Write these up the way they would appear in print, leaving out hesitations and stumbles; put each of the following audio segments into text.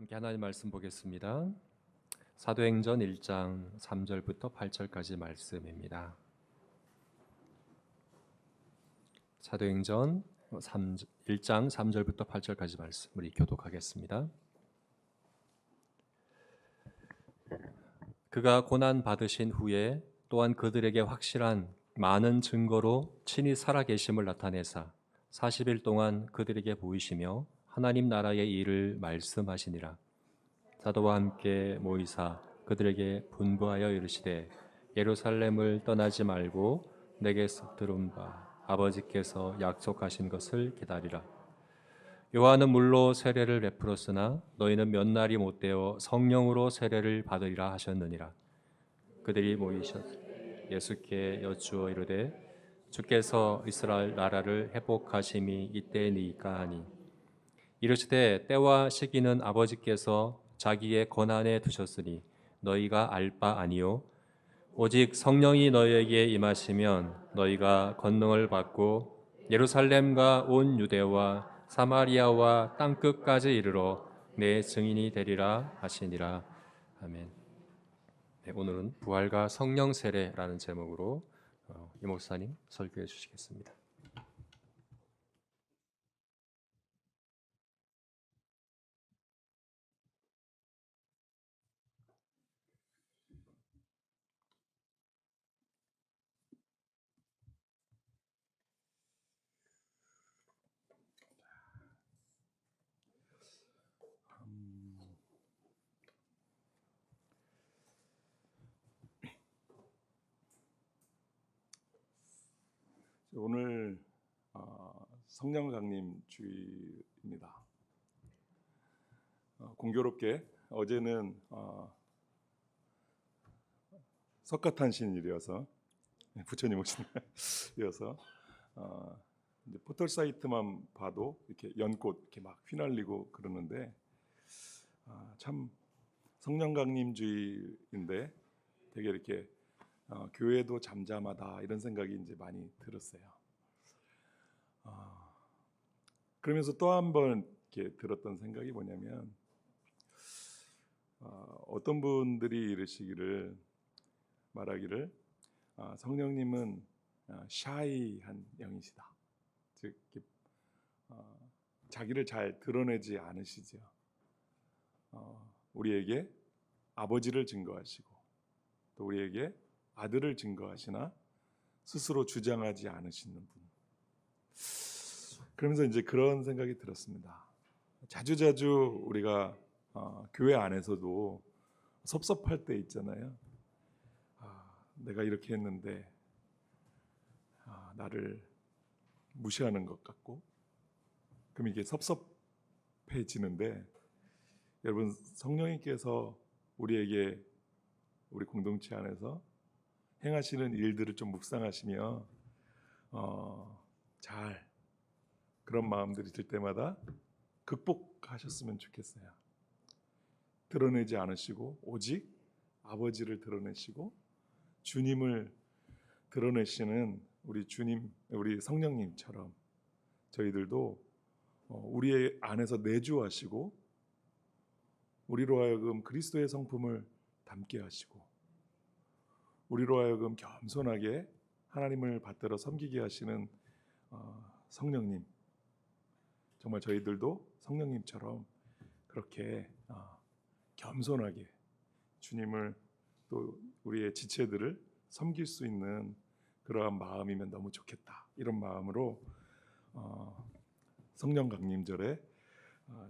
함께 하나님 말씀 보겠습니다. 사도행전 1장 3절부터 8절까지 말씀입니다. 사도행전 1장 3절부터 8절까지 말씀 우리 교독하겠습니다. 그가 고난 받으신 후에 또한 그들에게 확실한 많은 증거로 친히 살아계심을 나타내사 40일 동안 그들에게 보이시며 하나님 나라의 일을 말씀하시니라. 사도와 함께 모이사 그들에게 분부하여 이르시되 예루살렘을 떠나지 말고 내게서 들은 바 아버지께서 약속하신 것을 기다리라. 요한은 물로 세례를 베풀었으나 너희는 몇 날이 못되어 성령으로 세례를 받으리라 하셨느니라. 그들이 모이셨 예수께 여쭈어 이르되 주께서 이스라엘 나라를 회복하심이 이때니까 하니 이르시되 때와 시기는 아버지께서 자기의 권한에 두셨으니 너희가 알 바 아니요 오직 성령이 너희에게 임하시면 너희가 권능을 받고 예루살렘과 온 유대와 사마리아와 땅 끝까지 이르러 내 증인이 되리라 하시니라. 아멘. 네, 오늘은 부활과 성령 세례라는 제목으로 이 목사님 설교해 주시겠습니다. 오늘 성령 강림 주일입니다. 공교롭게 어제는 석가탄신일이어서 부처님 오신 날이어서 이제 포털 사이트만 봐도 이렇게 연꽃 이렇게 막 휘날리고 그러는데 참 성령 강림 주일인데 되게 이렇게 교회도 잠잠하다 이런 생각이 이제 많이 들었어요. 그러면서 또 한 번 이렇게 들었던 생각이 뭐냐면 어떤 분들이 이러시기를 말하기를 성령님은 샤이한 영이시다. 즉 자기를 잘 드러내지 않으시죠. 우리에게 아버지를 증거하시고 또 우리에게 아들을 증거하시나 스스로 주장하지 않으시는 분. 그러면서 이제 그런 생각이 들었습니다. 자주자주 우리가 교회 안에서도 섭섭할 때 있잖아요. 내가 이렇게 했는데 나를 무시하는 것 같고, 그럼 이게 섭섭해지는데, 여러분 성령님께서 우리에게 우리 공동체 안에서 행하시는 일들을 좀 묵상하시며 잘 그런 마음들이 들 때마다 극복하셨으면 좋겠어요. 드러내지 않으시고 오직 아버지를 드러내시고 주님을 드러내시는 우리 주님, 우리 성령님처럼 저희들도 우리 안에서 내주하시고 우리로 하여금 그리스도의 성품을 담게 하시고 우리로 하여금 겸손하게 하나님을 받들어 섬기게 하시는 성령님, 정말 저희들도 성령님처럼 그렇게 겸손하게 주님을 또 우리의 지체들을 섬길 수 있는 그러한 마음이면 너무 좋겠다. 이런 마음으로 성령 강림절에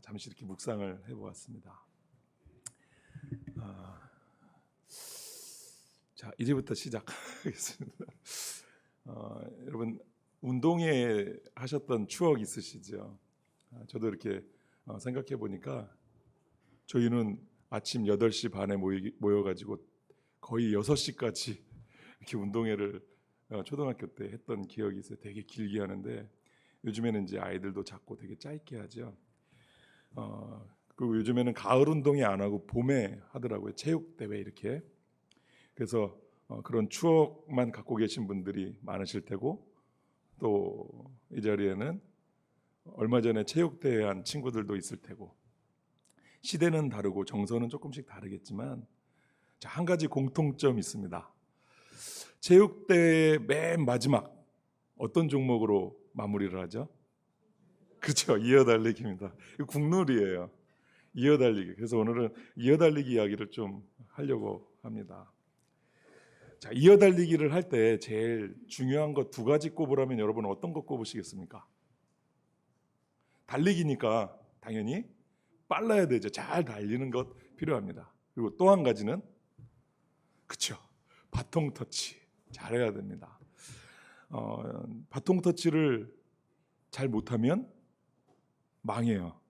잠시 이렇게 묵상을 해보았습니다. 자, 이제부터 시작하겠습니다. 여러분 운동회 하셨던 추억 있으시죠? 저도 이렇게 생각해 보니까 저희는 아침 8시 반에 모여가지고 거의 6시까지 이렇게 운동회를 초등학교 때 했던 기억이 있어요. 되게 길게 하는데 요즘에는 이제 아이들도 작고 되게 짧게 하죠. 그리고 요즘에는 가을 운동회 안 하고 봄에 하더라고요. 체육대회 이렇게. 그래서 그런 추억만 갖고 계신 분들이 많으실 테고, 또 이 자리에는 얼마 전에 체육대회 한 친구들도 있을 테고, 시대는 다르고 정서는 조금씩 다르겠지만 자, 한 가지 공통점이 있습니다. 체육대회 맨 마지막 어떤 종목으로 마무리를 하죠? 그렇죠. 이어달리기입니다. 이거 국룰이에요. 이어달리기. 그래서 오늘은 이어달리기 이야기를 좀 하려고 합니다. 자, 이어달리기를 할 때 제일 중요한 것 두 가지 꼽으라면 여러분 어떤 거 꼽으시겠습니까? 달리기니까 당연히 빨라야 되죠. 잘 달리는 것 필요합니다. 그리고 또 한 가지는 그렇죠. 바통 터치 잘해야 됩니다. 바통 터치를 잘 못하면 망해요.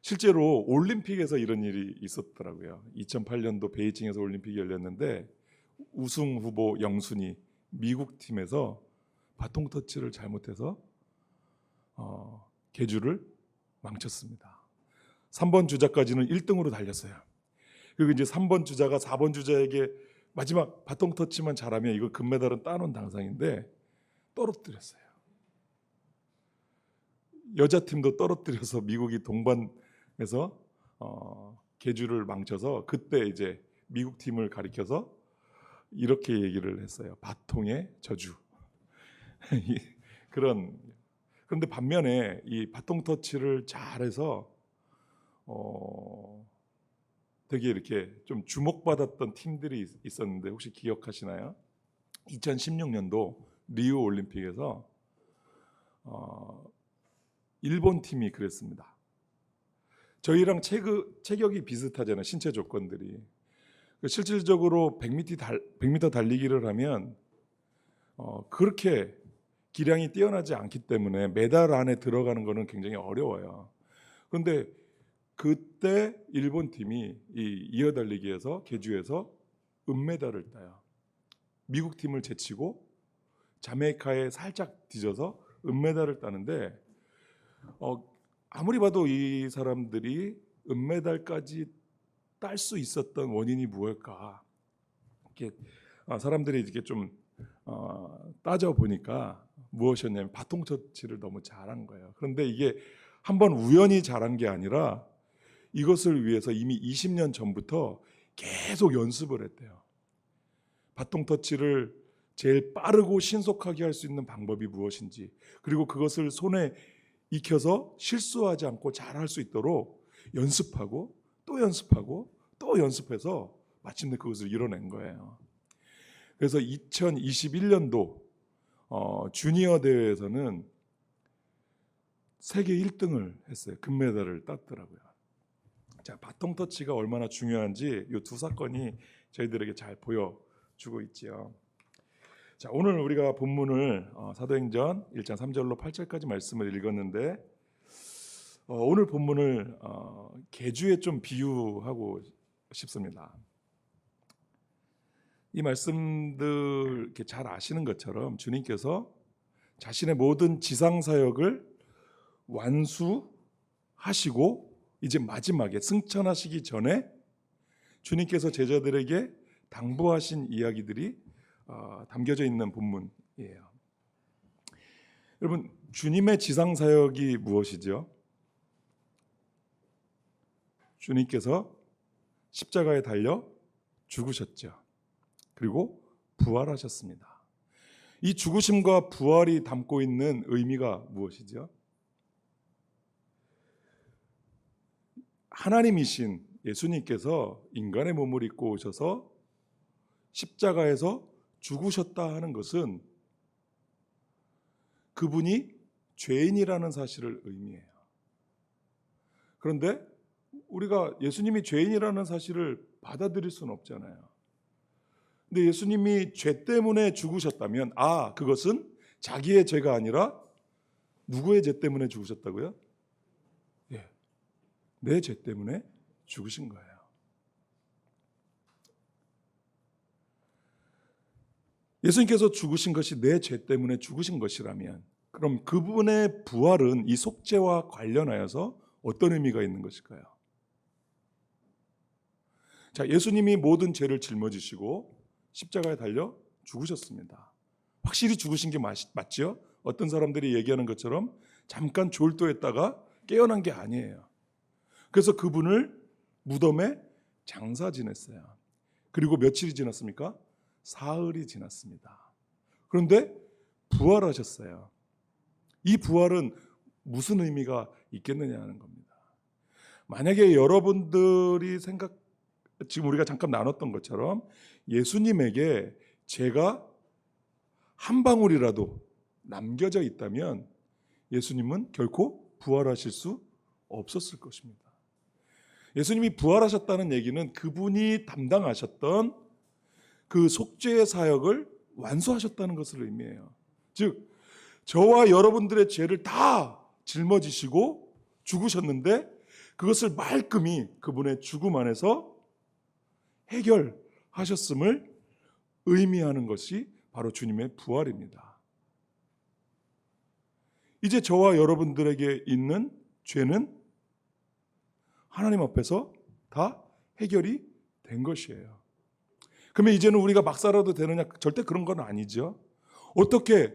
실제로 올림픽에서 이런 일이 있었더라고요. 2008년도 베이징에서 올림픽이 열렸는데 우승 후보 영순이 미국 팀에서 바통 터치를 잘못해서 계주를 망쳤습니다. 3번 주자까지는 1등으로 달렸어요. 그리고 이제 3번 주자가 4번 주자에게 마지막 바통 터치만 잘하면 이거 금메달은 따놓은 당상인데 떨어뜨렸어요. 여자 팀도 떨어뜨려서 미국이 동반해서 계주를 망쳐서 그때 이제 미국 팀을 가리켜서 이렇게 얘기를 했어요. 바통의 저주. 그런데 반면에 이 바통 터치를 잘해서 되게 이렇게 좀 주목받았던 팀들이 있었는데 혹시 기억하시나요? 2016년도 리우 올림픽에서 일본 팀이 그랬습니다. 저희랑 체격이 비슷하잖아요. 신체 조건들이. 실질적으로 100m 달리기를 하면 그렇게 기량이 뛰어나지 않기 때문에 메달 안에 들어가는 것은 굉장히 어려워요. 그런데 그때 일본 팀이 이 이어달리기에서 계주에서 은메달을 따요. 미국 팀을 제치고 자메이카에 살짝 뒤져서 은메달을 따는데 아무리 봐도 이 사람들이 은메달까지 딸 수 있었던 원인이 무엇일까? 이렇게 사람들이 이렇게 좀 따져 보니까 무엇이었냐면 바통 터치를 너무 잘한 거예요. 그런데 이게 한번 우연히 잘한 게 아니라 이것을 위해서 이미 20년 전부터 계속 연습을 했대요. 바통 터치를 제일 빠르고 신속하게 할 수 있는 방법이 무엇인지, 그리고 그것을 손에 익혀서 실수하지 않고 잘할 수 있도록 연습하고 또 연습하고 또 연습해서 마침내 그것을 이뤄낸 거예요. 그래서 2021년도 주니어 대회에서는 세계 1등을 했어요. 금메달을 땄더라고요. 자, 바통 터치가 얼마나 중요한지 이 두 사건이 저희들에게 잘 보여주고 있지요. 자, 오늘 우리가 본문을 사도행전 1장 3절로 8절까지 말씀을 읽었는데 오늘 본문을 계주에 좀 비유하고 싶습니다. 이 말씀들 이렇게 잘 아시는 것처럼 주님께서 자신의 모든 지상 사역을 완수하시고 이제 마지막에 승천하시기 전에 주님께서 제자들에게 당부하신 이야기들이 담겨져 있는 본문이에요. 여러분, 주님의 지상 사역이 무엇이죠? 주님께서 십자가에 달려 죽으셨죠. 그리고 부활하셨습니다. 이 죽으심과 부활이 담고 있는 의미가 무엇이죠? 하나님이신 예수님께서 인간의 몸을 입고 오셔서 십자가에서 죽으셨다 하는 것은 그분이 죄인이라는 사실을 의미해요. 그런데 우리가 예수님이 죄인이라는 사실을 받아들일 수는 없잖아요. 근데 예수님이 죄 때문에 죽으셨다면 그것은 자기의 죄가 아니라 누구의 죄 때문에 죽으셨다고요? 내 죄 때문에 죽으신 거예요. 예수님께서 죽으신 것이 내 죄 때문에 죽으신 것이라면 그럼 그분의 부활은 이 속죄와 관련하여서 어떤 의미가 있는 것일까요? 자, 예수님이 모든 죄를 짊어지시고 십자가에 달려 죽으셨습니다. 확실히 죽으신 게 맞죠? 어떤 사람들이 얘기하는 것처럼 잠깐 졸도했다가 깨어난 게 아니에요. 그래서 그분을 무덤에 장사 지냈어요. 그리고 며칠이 지났습니까? 사흘이 지났습니다. 그런데 부활하셨어요. 이 부활은 무슨 의미가 있겠느냐 하는 겁니다. 만약에 여러분들이 지금 우리가 잠깐 나눴던 것처럼 예수님에게 죄가 한 방울이라도 남겨져 있다면 예수님은 결코 부활하실 수 없었을 것입니다. 예수님이 부활하셨다는 얘기는 그분이 담당하셨던 그 속죄의 사역을 완수하셨다는 것을 의미해요. 즉 저와 여러분들의 죄를 다 짊어지시고 죽으셨는데 그것을 말끔히 그분의 죽음 안에서 해결하셨음을 의미하는 것이 바로 주님의 부활입니다. 이제 저와 여러분들에게 있는 죄는 하나님 앞에서 다 해결이 된 것이에요. 그러면 이제는 우리가 막 살아도 되느냐? 절대 그런 건 아니죠. 어떻게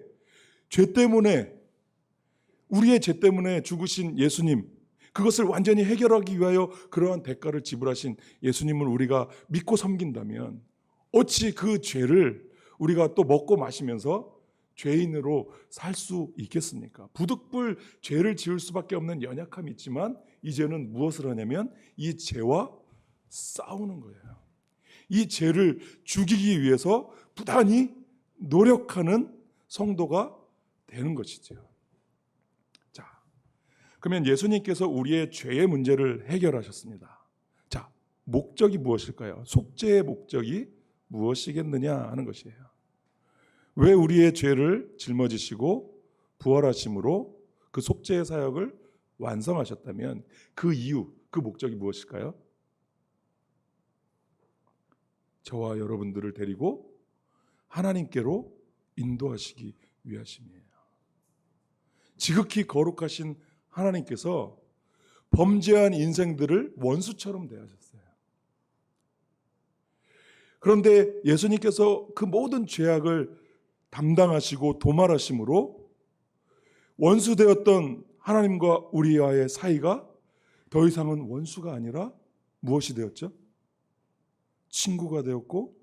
우리의 죄 때문에 죽으신 예수님, 그것을 완전히 해결하기 위하여 그러한 대가를 지불하신 예수님을 우리가 믿고 섬긴다면 어찌 그 죄를 우리가 또 먹고 마시면서 죄인으로 살 수 있겠습니까? 부득불 죄를 지을 수밖에 없는 연약함이 있지만 이제는 무엇을 하냐면 이 죄와 싸우는 거예요. 이 죄를 죽이기 위해서 부단히 노력하는 성도가 되는 것이죠. 자, 그러면 예수님께서 우리의 죄의 문제를 해결하셨습니다. 자, 목적이 무엇일까요? 속죄의 목적이 무엇이겠느냐 하는 것이에요. 왜 우리의 죄를 짊어지시고 부활하심으로 그 속죄의 사역을 완성하셨다면 그 이유, 그 목적이 무엇일까요? 저와 여러분들을 데리고 하나님께로 인도하시기 위하심이에요. 지극히 거룩하신 하나님께서 범죄한 인생들을 원수처럼 대하셨어요. 그런데 예수님께서 그 모든 죄악을 담당하시고 도말하심으로 원수되었던 하나님과 우리와의 사이가 더 이상은 원수가 아니라 무엇이 되었죠? 친구가 되었고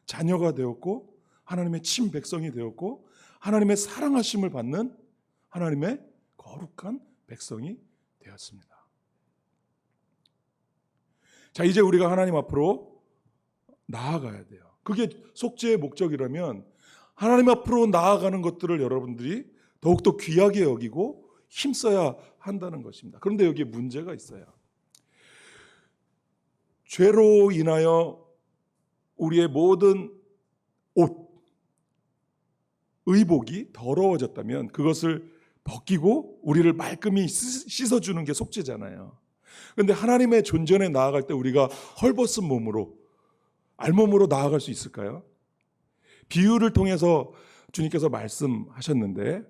자녀가 되었고 하나님의 친백성이 되었고 하나님의 사랑하심을 받는 하나님의 거룩한 백성이 되었습니다. 자, 이제 우리가 하나님 앞으로 나아가야 돼요. 그게 속죄의 목적이라면 하나님 앞으로 나아가는 것들을 여러분들이 더욱더 귀하게 여기고 힘써야 한다는 것입니다. 그런데 여기에 문제가 있어요. 죄로 인하여 우리의 모든 옷, 의복이 더러워졌다면 그것을 벗기고 우리를 말끔히 씻어주는 게 속죄잖아요. 그런데 하나님의 존전에 나아갈 때 우리가 헐벗은 몸으로 알몸으로 나아갈 수 있을까요? 비유를 통해서 주님께서 말씀하셨는데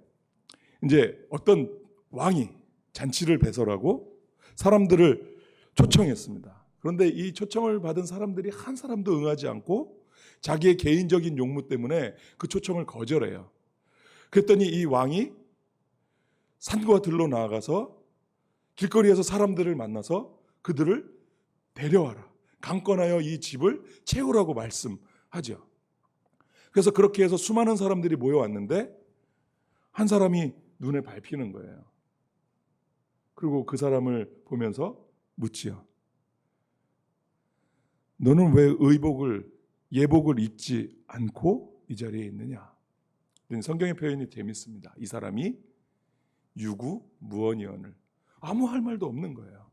이제 어떤 왕이 잔치를 배설하고 사람들을 초청했습니다. 그런데 이 초청을 받은 사람들이 한 사람도 응하지 않고 자기의 개인적인 용무 때문에 그 초청을 거절해요. 그랬더니 이 왕이 산과 들로 나아가서 길거리에서 사람들을 만나서 그들을 데려와라. 강권하여 이 집을 채우라고 말씀하죠. 그래서 그렇게 해서 수많은 사람들이 모여왔는데 한 사람이 눈에 밟히는 거예요. 그리고 그 사람을 보면서 묻지요. 너는 왜 예복을 입지 않고 이 자리에 있느냐? 성경의 표현이 재밌습니다. 이 사람이 유구무원이언을 아무 할 말도 없는 거예요.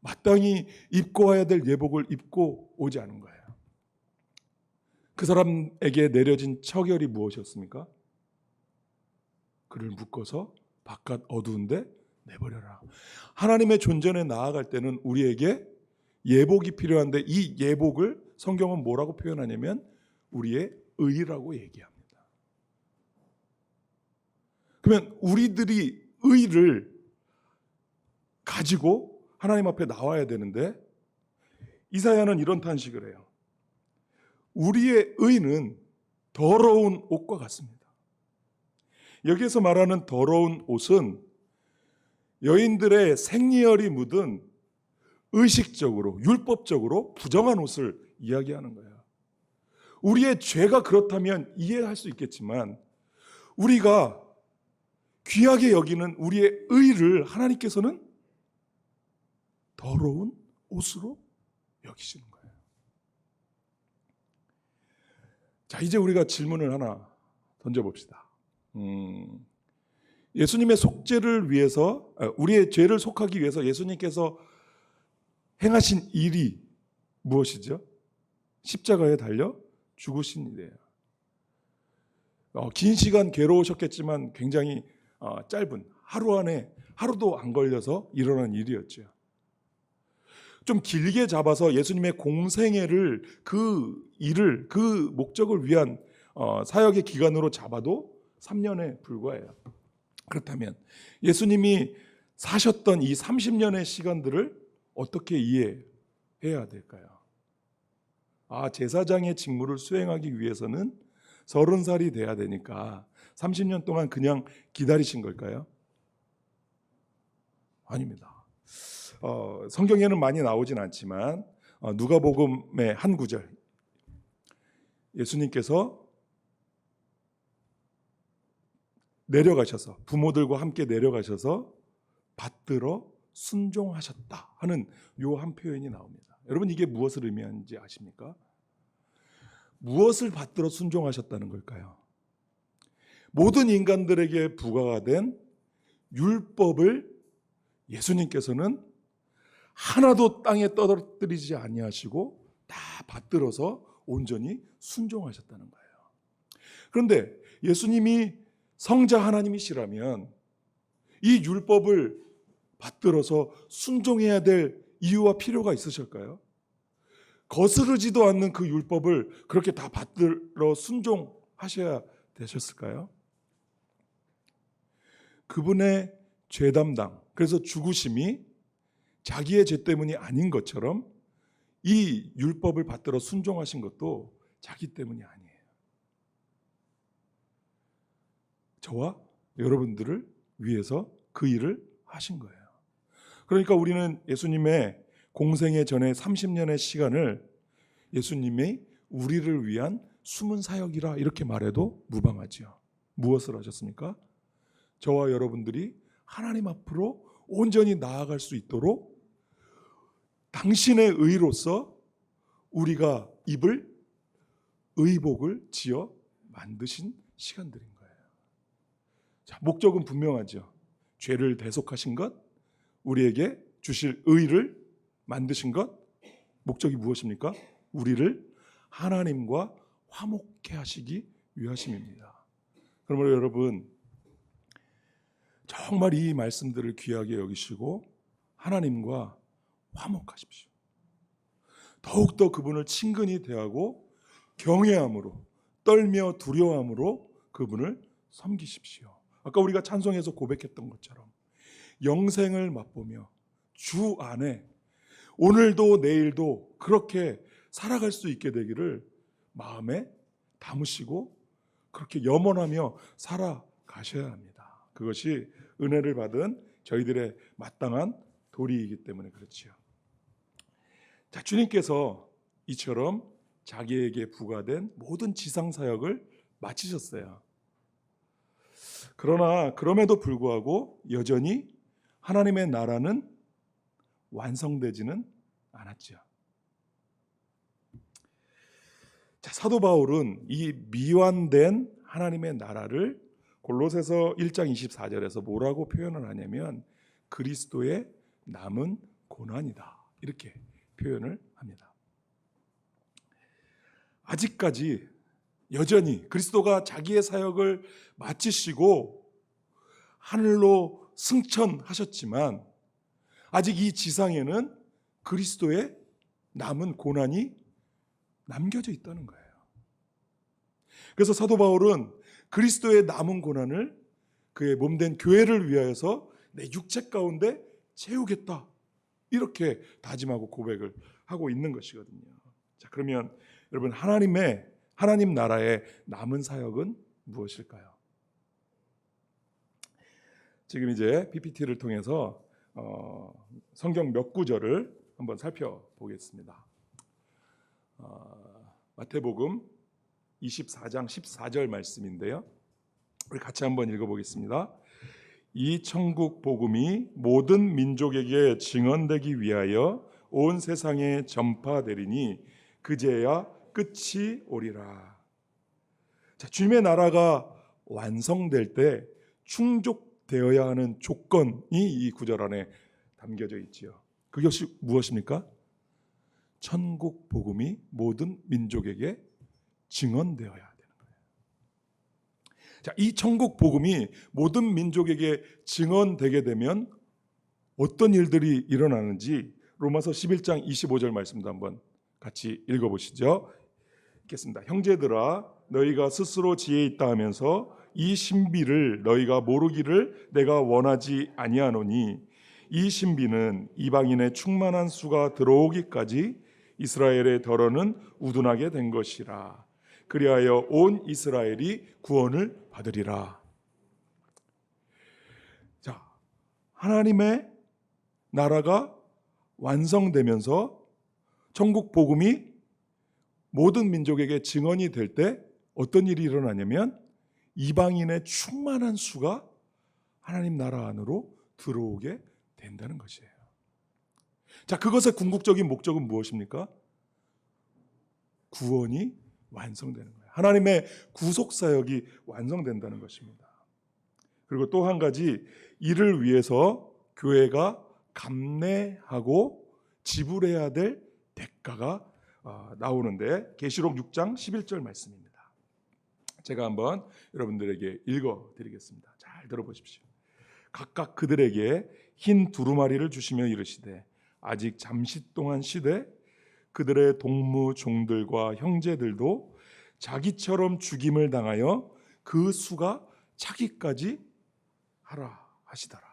마땅히 입고 와야 될 예복을 입고 오지 않은 거예요. 그 사람에게 내려진 처결이 무엇이었습니까? 그를 묶어서 바깥 어두운데 내버려라. 하나님의 존전에 나아갈 때는 우리에게 예복이 필요한데 이 예복을 성경은 뭐라고 표현하냐면 우리의 의라고 얘기합니다. 그러면 우리들이 의를 가지고 하나님 앞에 나와야 되는데 이사야는 이런 탄식을 해요. 우리의 의는 더러운 옷과 같습니다. 여기에서 말하는 더러운 옷은 여인들의 생리혈이 묻은 의식적으로 율법적으로 부정한 옷을 이야기하는 거예요. 우리의 죄가 그렇다면 이해할 수 있겠지만 우리가 귀하게 여기는 우리의 의를 하나님께서는 더러운 옷으로 여기시는 거예요. 자, 이제 우리가 질문을 하나 던져봅시다. 예수님의 속죄를 위해서, 우리의 죄를 속하기 위해서 예수님께서 행하신 일이 무엇이죠? 십자가에 달려 죽으신 일이에요. 긴 시간 괴로우셨겠지만 굉장히 짧은 하루 안에 하루도 안 걸려서 일어난 일이었죠. 좀 길게 잡아서 예수님의 공생애를 그 일을 그 목적을 위한 사역의 기간으로 잡아도 3년에 불과해요. 그렇다면 예수님이 사셨던 이 30년의 시간들을 어떻게 이해해야 될까요? 제사장의 직무를 수행하기 위해서는 30살이 돼야 되니까 30년 동안 그냥 기다리신 걸까요? 아닙니다. 성경에는 많이 나오진 않지만 누가복음의 한 구절, 예수님께서 내려가셔서 부모들과 함께 내려가셔서 받들어 순종하셨다 하는 요 한 표현이 나옵니다. 여러분, 이게 무엇을 의미하는지 아십니까? 무엇을 받들어 순종하셨다는 걸까요? 모든 인간들에게 부과가 된 율법을 예수님께서는 하나도 땅에 떨어뜨리지 아니하시고 다 받들어서 온전히 순종하셨다는 거예요. 그런데 예수님이 성자 하나님이시라면 이 율법을 받들어서 순종해야 될 이유와 필요가 있으실까요? 거스르지도 않는 그 율법을 그렇게 다 받들어 순종하셔야 되셨을까요? 그분의 죄 담당, 그래서 죽으심이 자기의 죄 때문이 아닌 것처럼 이 율법을 받들어 순종하신 것도 자기 때문이 아니에요. 저와 여러분들을 위해서 그 일을 하신 거예요. 그러니까 우리는 예수님의 공생애 전에 30년의 시간을 예수님이 우리를 위한 숨은 사역이라 이렇게 말해도 무방하지요. 무엇을 하셨습니까? 저와 여러분들이 하나님 앞으로 온전히 나아갈 수 있도록 당신의 의로서 우리가 입을 의복을 지어 만드신 시간들인 거예요. 자, 목적은 분명하죠. 죄를 대속하신 것, 우리에게 주실 의를 만드신 것, 목적이 무엇입니까? 우리를 하나님과 화목케 하시기 위하심입니다. 그러므로 여러분, 정말 이 말씀들을 귀하게 여기시고 하나님과 화목하십시오. 더욱더 그분을 친근히 대하고 경외함으로, 떨며 두려워함으로 그분을 섬기십시오. 아까 우리가 찬송에서 고백했던 것처럼 영생을 맛보며 주 안에 오늘도 내일도 그렇게 살아갈 수 있게 되기를 마음에 담으시고 그렇게 염원하며 살아가셔야 합니다. 그것이 은혜를 받은 저희들의 마땅한 도리이기 때문에 그렇지요. 자, 주님께서 이처럼 자기에게 부과된 모든 지상 사역을 마치셨어요. 그러나 그럼에도 불구하고 여전히 하나님의 나라는 완성되지는 않았죠. 자, 사도 바울은 이 미완된 하나님의 나라를 골로새서 1장 24절에서 뭐라고 표현을 하냐면 그리스도의 남은 고난이다, 이렇게 표현을 합니다. 아직까지 여전히 그리스도가 자기의 사역을 마치시고 하늘로 승천하셨지만 아직 이 지상에는 그리스도의 남은 고난이 남겨져 있다는 거예요. 그래서 사도 바울은 그리스도의 남은 고난을 그의 몸된 교회를 위하여서 내 육체 가운데 채우겠다, 이렇게 다짐하고 고백을 하고 있는 것이거든요. 자, 그러면 여러분, 하나님 나라의 남은 사역은 무엇일까요? 지금 이제 PPT를 통해서 성경 몇 구절을 한번 살펴보겠습니다. 마태복음 24장 14절 말씀인데요. 우리 같이 한번 읽어보겠습니다. 이 천국 복음이 모든 민족에게 증언되기 위하여 온 세상에 전파되리니 그제야 끝이 오리라. 자, 주님의 나라가 완성될 때 충족되어야 하는 조건이 이 구절 안에 담겨져 있지요. 그것이 무엇입니까? 천국 복음이 모든 민족에게 증언되어야 되는 거예요. 자, 이 천국 복음이 모든 민족에게 증언되게 되면 어떤 일들이 일어나는지 로마서 11장 25절 말씀도 한번 같이 읽어보시죠. 읽겠습니다. 형제들아, 너희가 스스로 지혜 있다 하면서 이 신비를 너희가 모르기를 내가 원하지 아니하노니 이 신비는 이방인의 충만한 수가 들어오기까지 이스라엘의 덜어는 우둔하게 된 것이라. 그리하여 온 이스라엘이 구원을 받으리라. 자, 하나님의 나라가 완성되면서 천국 복음이 모든 민족에게 증언이 될 때 어떤 일이 일어나냐면 이방인의 충만한 수가 하나님 나라 안으로 들어오게 된다는 것이에요. 자, 그것의 궁극적인 목적은 무엇입니까? 구원이 완성되는 거예요. 하나님의 구속 사역이 완성된다는 것입니다. 그리고 또 한 가지, 이를 위해서 교회가 감내하고 지불해야 될 대가가 나오는데 계시록 6장 11절 말씀입니다. 제가 한번 여러분들에게 읽어드리겠습니다. 잘 들어보십시오. 각각 그들에게 흰 두루마리를 주시며 이르시되 아직 잠시 동안 쉬되 그들의 동무 종들과 형제들도 자기처럼 죽임을 당하여 그 수가 차기까지 하라 하시더라.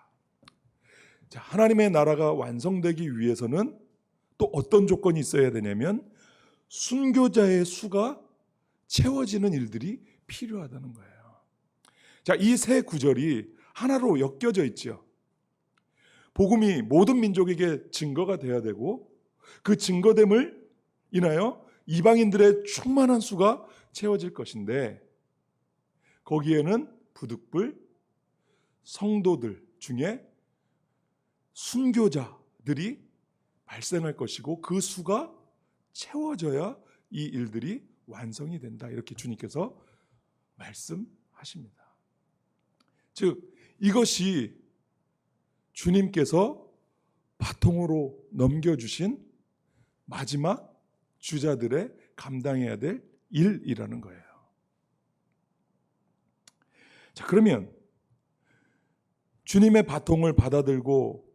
자, 하나님의 나라가 완성되기 위해서는 또 어떤 조건이 있어야 되냐면 순교자의 수가 채워지는 일들이 필요하다는 거예요. 자, 이 세 구절이 하나로 엮여져 있죠. 복음이 모든 민족에게 증거가 돼야 되고 그 증거됨을 인하여 이방인들의 충만한 수가 채워질 것인데 거기에는 부득불 성도들 중에 순교자들이 발생할 것이고 그 수가 채워져야 이 일들이 완성이 된다. 이렇게 주님께서 말씀하십니다. 즉 이것이 주님께서 바통으로 넘겨주신 마지막 주자들의 감당해야 될 일이라는 거예요. 자, 그러면 주님의 바통을 받아들고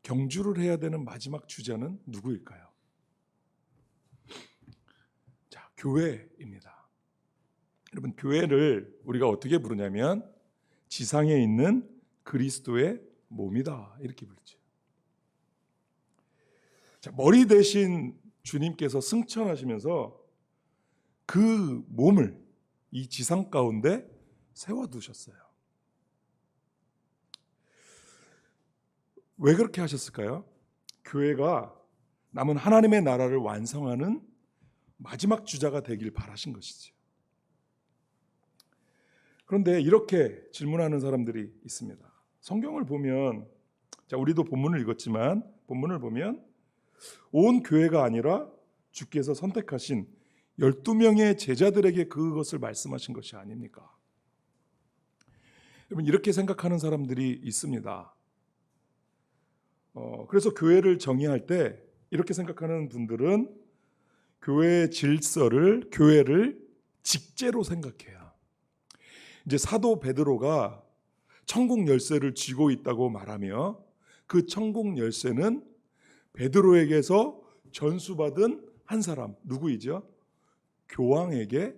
경주를 해야 되는 마지막 주자는 누구일까요? 자, 교회입니다. 여러분, 교회를 우리가 어떻게 부르냐면 지상에 있는 그리스도의 몸이다 이렇게 부르죠. 자, 머리 대신 주님께서 승천하시면서 그 몸을 이 지상 가운데 세워두셨어요. 왜 그렇게 하셨을까요? 교회가 남은 하나님의 나라를 완성하는 마지막 주자가 되길 바라신 것이죠. 그런데 이렇게 질문하는 사람들이 있습니다. 성경을 보면, 자, 우리도 본문을 읽었지만 본문을 보면 온 교회가 아니라 주께서 선택하신 12명의 제자들에게 그것을 말씀하신 것이 아닙니까? 여러분, 이렇게 생각하는 사람들이 있습니다. 그래서 교회를 정의할 때 이렇게 생각하는 분들은 교회의 질서를, 교회를 직제로 생각해요. 이제 사도 베드로가 천국 열쇠를 쥐고 있다고 말하며 그 천국 열쇠는 베드로에게서 전수받은 한 사람, 누구이죠? 교황에게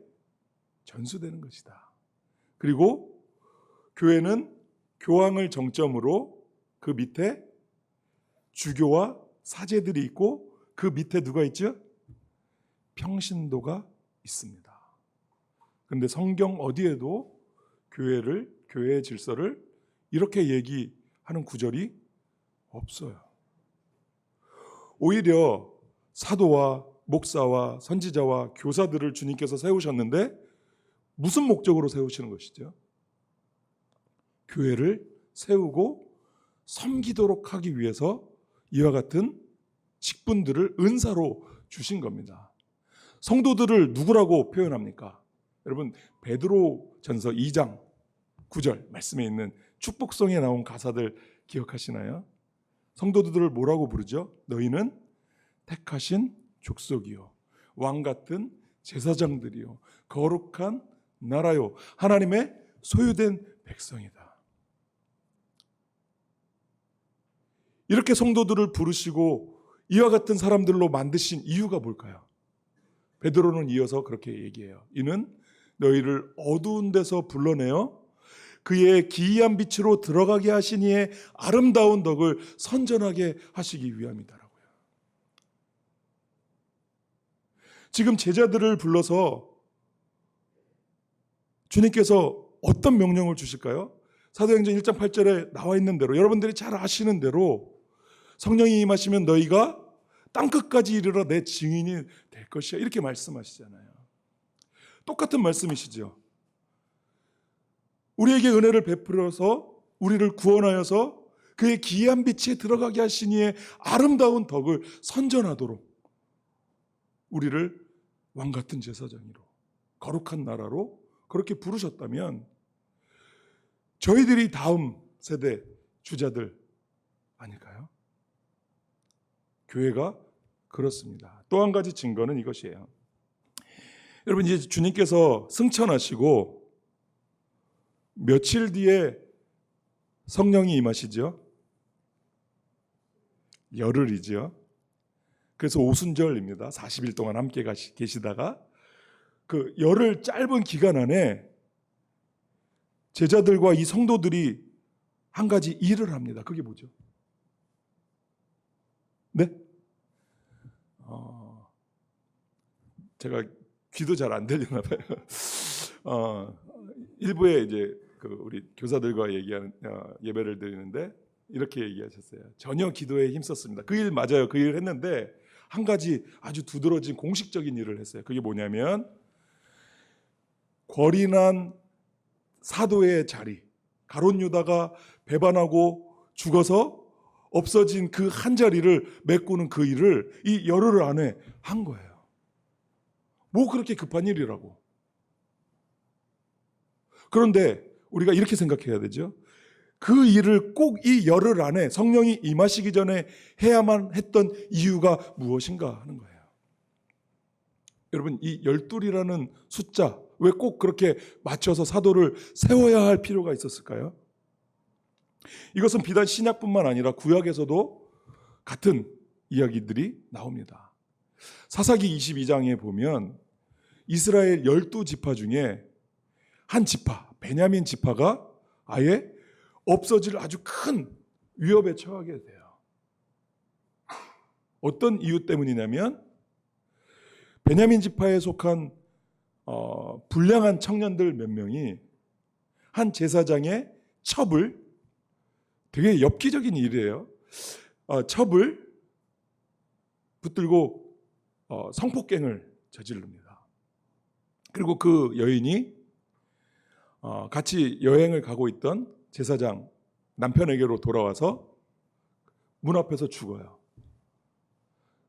전수되는 것이다. 그리고 교회는 교황을 정점으로 그 밑에 주교와 사제들이 있고 그 밑에 누가 있죠? 평신도가 있습니다. 그런데 성경 어디에도 교회의 질서를 이렇게 얘기하는 구절이 없어요. 오히려 사도와 목사와 선지자와 교사들을 주님께서 세우셨는데 무슨 목적으로 세우시는 것이죠? 교회를 세우고 섬기도록 하기 위해서 이와 같은 직분들을 은사로 주신 겁니다. 성도들을 누구라고 표현합니까? 여러분 베드로 전서 2장 9절 말씀에 있는 축복성에 나온 가사들 기억하시나요? 성도들을 뭐라고 부르죠? 너희는 택하신 족속이요 왕 같은 제사장들이요 거룩한 나라요 하나님의 소유된 백성이다. 이렇게 성도들을 부르시고 이와 같은 사람들로 만드신 이유가 뭘까요? 베드로는 이어서 그렇게 얘기해요. 이는 너희를 어두운 데서 불러내어 그의 기이한 빛으로 들어가게 하신 이의 아름다운 덕을 선전하게 하시기 위함이다라고요. 지금 제자들을 불러서 주님께서 어떤 명령을 주실까요? 사도행전 1장 8절에 나와 있는 대로 여러분들이 잘 아시는 대로 성령이 임하시면 너희가 땅끝까지 이르러 내 증인이 될 것이야 이렇게 말씀하시잖아요. 똑같은 말씀이시죠. 우리에게 은혜를 베풀어서 우리를 구원하여서 그의 기이한 빛에 들어가게 하신 이의 아름다운 덕을 선전하도록 우리를 왕같은 제사장으로 거룩한 나라로 그렇게 부르셨다면 저희들이 다음 세대 주자들 아닐까요? 교회가 그렇습니다. 또 한 가지 증거는 이것이에요. 여러분 이제 주님께서 승천하시고 며칠 뒤에 성령이 임하시죠. 열흘이죠. 그래서 오순절입니다. 40일 동안 함께 계시다가 그 열흘 짧은 기간 안에 제자들과 이 성도들이 한 가지 일을 합니다. 그게 뭐죠? 네? 제가 귀도 잘 안 들리나 봐요. 일부에 이제 그 우리 교사들과 얘기하는 예배를 드리는데 이렇게 얘기하셨어요. 전혀 기도에 힘썼습니다. 그 일 맞아요. 그 일을 했는데 한 가지 아주 두드러진 공식적인 일을 했어요. 그게 뭐냐면 권위난 사도의 자리, 가룟 유다가 배반하고 죽어서 없어진 그 한 자리를 메꾸는 그 일을 이 열흘 안에 한 거예요. 뭐 그렇게 급한 일이라고. 그런데 우리가 이렇게 생각해야 되죠. 그 일을 꼭 이 열흘 안에 성령이 임하시기 전에 해야만 했던 이유가 무엇인가 하는 거예요. 여러분 이 12이라는 숫자 왜 꼭 그렇게 맞춰서 사도를 세워야 할 필요가 있었을까요? 이것은 비단 신약뿐만 아니라 구약에서도 같은 이야기들이 나옵니다. 사사기 22장에 보면 이스라엘 12지파 중에 한 지파, 베냐민 지파가 아예 없어질 아주 큰 위협에 처하게 돼요. 어떤 이유 때문이냐면 베냐민 지파에 속한 불량한 청년들 몇 명이 한 제사장의 첩을, 되게 엽기적인 일이에요. 첩을 붙들고 성폭행을 저지릅니다. 그리고 그 여인이 같이 여행을 가고 있던 제사장 남편에게로 돌아와서 문 앞에서 죽어요.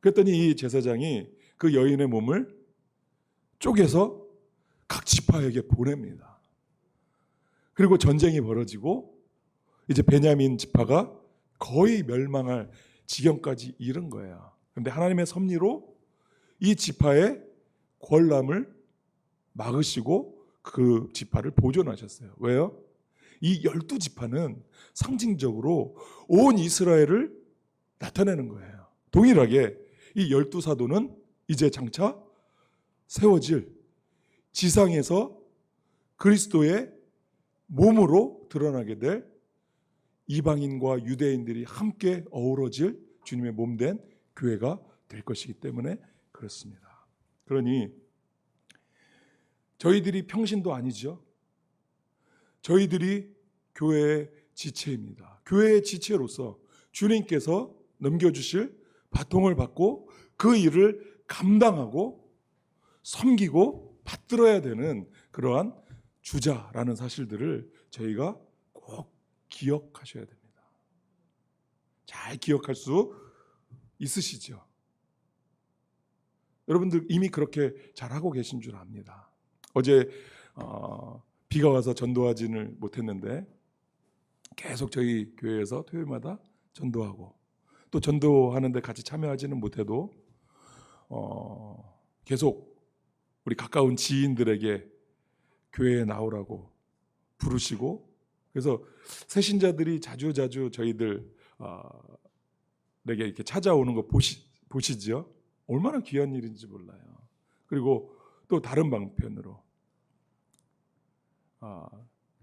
그랬더니 이 제사장이 그 여인의 몸을 쪼개서 각 지파에게 보냅니다. 그리고 전쟁이 벌어지고 이제 베냐민 지파가 거의 멸망할 지경까지 이른 거예요. 그런데 하나님의 섭리로 이 지파의 권람을 막으시고 그 지파를 보존하셨어요. 왜요? 이 12지파는 상징적으로 온 이스라엘을 나타내는 거예요. 동일하게 이 12사도는 이제 장차 세워질 지상에서 그리스도의 몸으로 드러나게 될 이방인과 유대인들이 함께 어우러질 주님의 몸된 교회가 될 것이기 때문에 그렇습니다. 그러니 저희들이 평신도 아니죠. 저희들이 교회의 지체입니다. 교회의 지체로서 주님께서 넘겨주실 바통을 받고 그 일을 감당하고 섬기고 받들어야 되는 그러한 주자라는 사실들을 저희가 꼭 기억하셔야 됩니다. 잘 기억할 수 있으시죠? 여러분들 이미 그렇게 잘하고 계신 줄 압니다. 어제 비가 와서 전도하지는 못했는데 계속 저희 교회에서 토요일마다 전도하고 또 전도하는데 같이 참여하지는 못해도 계속 우리 가까운 지인들에게 교회에 나오라고 부르시고, 그래서 새신자들이 자주 저희들에게 이렇게 찾아오는 거 보시죠? 얼마나 귀한 일인지 몰라요. 그리고 또 다른 방편으로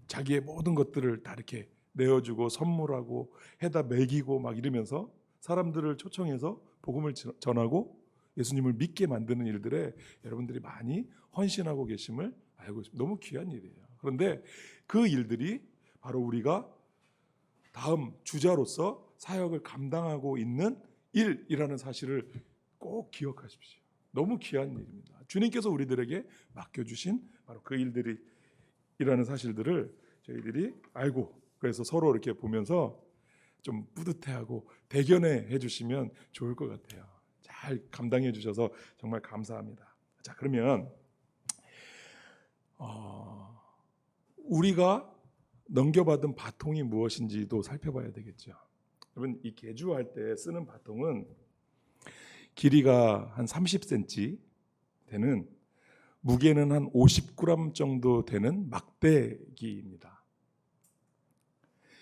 자기의 모든 것들을 다 이렇게 내어주고 선물하고 해다 먹이고 막 이러면서 사람들을 초청해서 복음을 전하고 예수님을 믿게 만드는 일들에 여러분들이 많이 헌신하고 계심을 알고 있습니다. 너무 귀한 일이에요. 그런데 그 일들이 바로 우리가 다음 주자로서 사역을 감당하고 있는 일이라는 사실을 꼭 기억하십시오. 너무 귀한 일입니다. 주님께서 우리들에게 맡겨주신 바로 그 일들이라는 사실들을 저희들이 알고, 그래서 서로 이렇게 보면서 좀 뿌듯해하고 대견해 해주시면 좋을 것 같아요. 잘 감당해 주셔서 정말 감사합니다. 자, 그러면 우리가 넘겨받은 바통이 무엇인지도 살펴봐야 되겠죠. 여러분, 이 계주할 때 쓰는 바통은 길이가 한 30cm 되는, 무게는 한 50g 정도 되는 막대기입니다.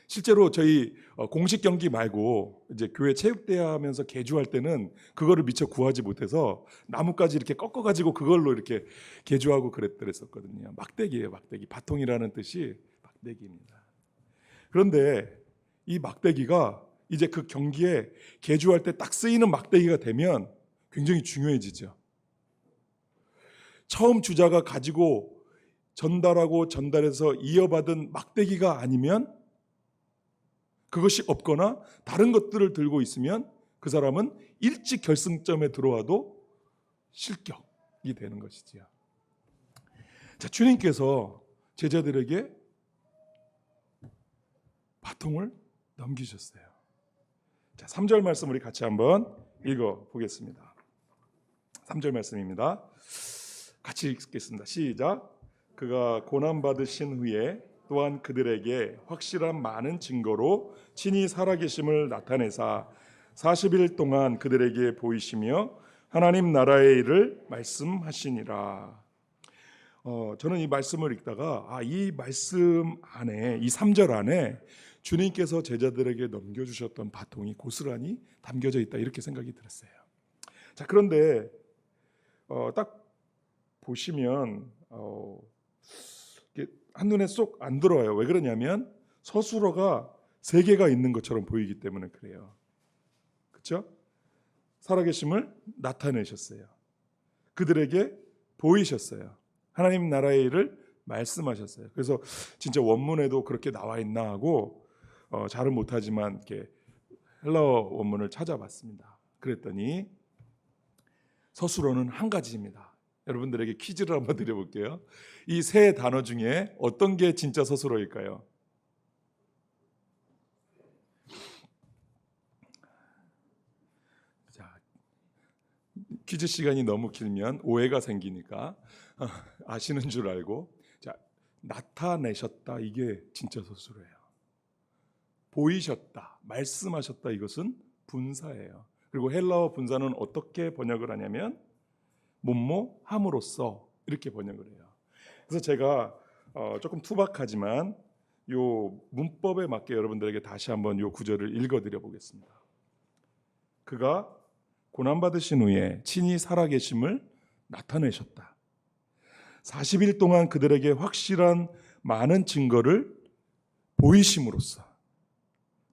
실제로 저희 공식 경기 말고 이제 교회 체육대회 하면서 계주할 때는 그거를 미처 구하지 못해서 나뭇가지 이렇게 꺾어가지고 그걸로 이렇게 계주하고 그랬었거든요. 막대기예요, 막대기. 바통이라는 뜻이 막대기입니다. 그런데 이 막대기가 이제 그 경기에 계주할 때 딱 쓰이는 막대기가 되면 굉장히 중요해지죠. 처음 주자가 가지고 전달하고 전달해서 이어받은 막대기가 아니면, 그것이 없거나 다른 것들을 들고 있으면 그 사람은 일찍 결승점에 들어와도 실격이 되는 것이지요. 자, 주님께서 제자들에게 바통을 넘기셨어요. 자, 3절 말씀 우리 같이 한번 읽어 보겠습니다. 3절 말씀입니다. 같이 읽겠습니다. 시작. 그가 고난 받으신 후에 또한 그들에게 확실한 많은 증거로 친히 살아계심을 나타내사 40일 동안 그들에게 보이시며 하나님 나라의 일을 말씀하시니라. 저는 이 말씀을 읽다가 이 말씀 안에, 이 3절 안에 주님께서 제자들에게 넘겨주셨던 바통이 고스란히 담겨져 있다, 이렇게 생각이 들었어요. 자, 그런데 딱 보시면 한눈에 쏙 안 들어와요. 왜 그러냐면 서술어가 3개가 있는 것처럼 보이기 때문에 그래요. 그렇죠? 살아계심을 나타내셨어요. 그들에게 보이셨어요. 하나님 나라의 일을 말씀하셨어요. 그래서 진짜 원문에도 그렇게 나와 있나 하고 잘은 못하지만 이렇게 헬라어 원문을 찾아봤습니다. 그랬더니 서술어는 한 가지입니다. 여러분들에게 퀴즈를 한번 드려볼게요. 이 3단어 중에 어떤 게 진짜 서술어일까요? 자, 퀴즈 시간이 너무 길면 오해가 생기니까 아시는 줄 알고, 자, 나타내셨다, 이게 진짜 서술어예요. 보이셨다, 말씀하셨다, 이것은 분사예요. 그리고 헬라어 분사는 어떻게 번역을 하냐면 뭐뭐 함으로써, 이렇게 번역을 해요. 그래서 제가 조금 투박하지만 요 문법에 맞게 여러분들에게 다시 한번 요 구절을 읽어드려 보겠습니다. 그가 고난받으신 후에 친히 살아계심을 나타내셨다. 40일 동안 그들에게 확실한 많은 증거를 보이심으로써,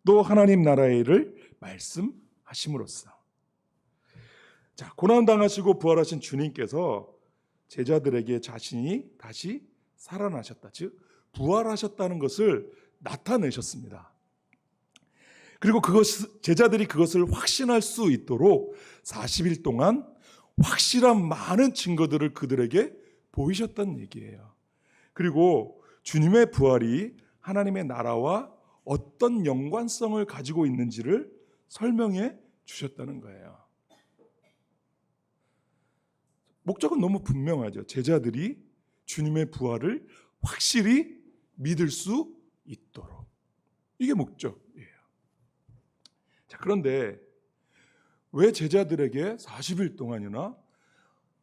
또 하나님 나라의 일을 말씀하심으로써. 자, 고난당하시고 부활하신 주님께서 제자들에게 자신이 다시 살아나셨다, 즉 부활하셨다는 것을 나타내셨습니다. 그리고 제자들이 그것을 확신할 수 있도록 40일 동안 확실한 많은 증거들을 그들에게 보이셨다는 얘기예요. 그리고 주님의 부활이 하나님의 나라와 어떤 연관성을 가지고 있는지를 설명해 주셨다는 거예요. 목적은 너무 분명하죠. 제자들이 주님의 부활을 확실히 믿을 수 있도록. 이게 목적이에요. 자, 그런데 왜 제자들에게 40일 동안이나